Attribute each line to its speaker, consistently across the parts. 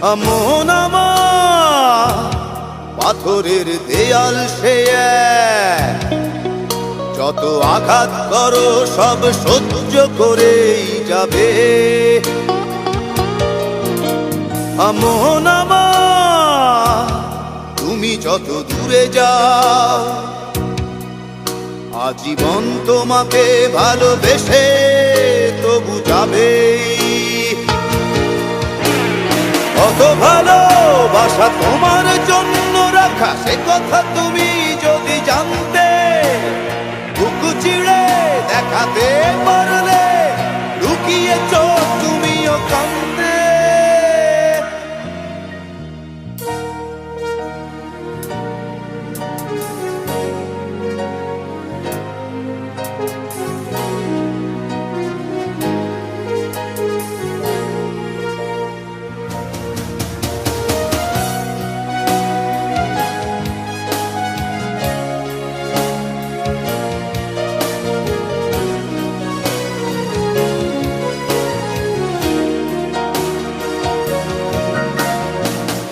Speaker 1: মন আমার পাথরের দেয়াল সে এক, যত আঘাত করো সব সহ্য করেই যাবে। মন আমার তুমি যত দূরে যাও, আজীবন তোমাকে ভালোবেসে তবু যাবে। কত ভালোবাসা তোমার জন্য রাখা সে কথা তুমি যদি জানতে, বুক চিড়ে দেখাতে পারলে লুকিয়েছ তুমিও কান্দে।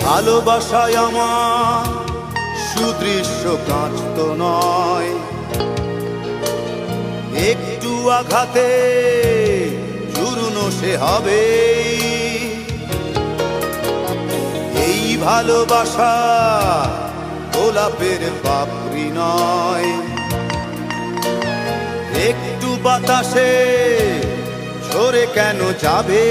Speaker 1: ভালোবাসায় আমার সুদৃশ্য কাঁচ তো নয়, একটু আঘাতে চূর্ণ সে হবে। এই ভালোবাসা গোলাপের পাপড়ি নয়, একটু বাতাসে ঝরে কেন যাবে।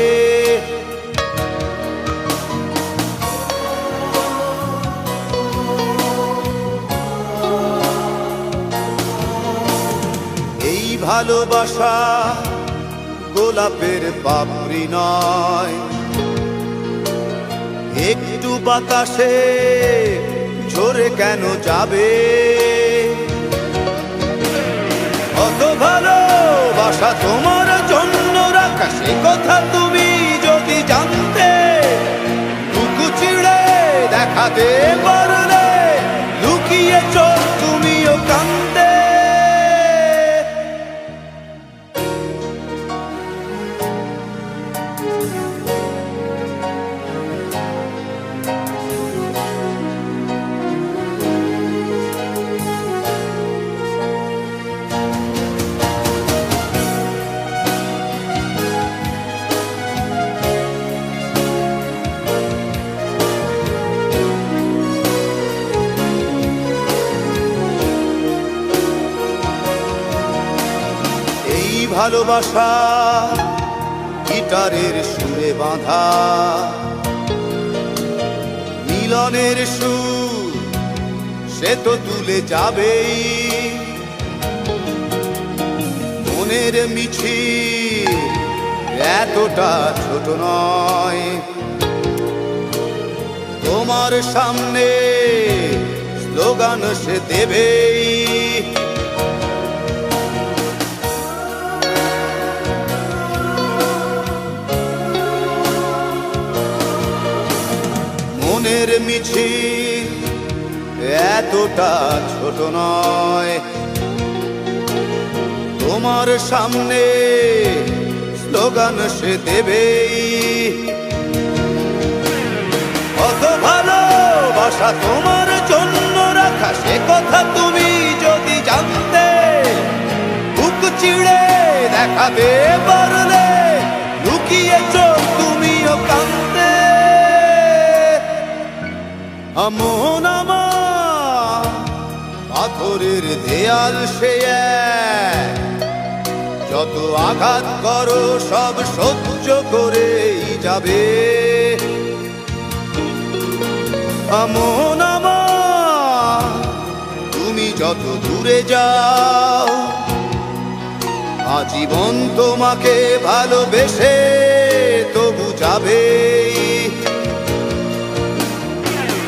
Speaker 1: ভালোবাসা গোলাপের পাপড়ি নয়, একটু বাতাসে ঝরে কেন যাবে। কত ভালোবাসা তোমার জন্য রাখা সে কথা তুমি যদি জানতে, বুক চিড়ে দেখাতে পারলে লুকিয়েছ তুমিও কান্দে। ভালোবাসা গিটারের সুরে বাঁধা, মিলনের সুর সে তো তুলে যাবেই। মনের মিছিল এতটা ছোট নয়, তোমার সামনে স্লোগান সে দেবেই। মনের মিছিল এতটা ছোট নয়, তোমার সামনে স্লোগান সে দেবেই। কত ভালোবাসা তোমার জন্য রাখা সে কথা তুমি যদি জানতে, বুক চিড়ে দেখাতে পারলে লুকিয়েছ তুমিও কান্দে। মন আমার পাথরের দেয়াল সে এক, যত আঘাত করো সব সহ্য করেই যাবে। মন আমার তুমি যত দূরে যাও, আজীবন তোমাকে ভালোবেসে তবু যাবে।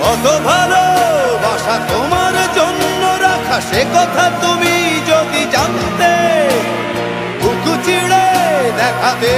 Speaker 1: কত ভালোবাসা তোমার জন্য রাখা সে কথা তুমি যদি জানতে, বুক চিড়ে দেখাতে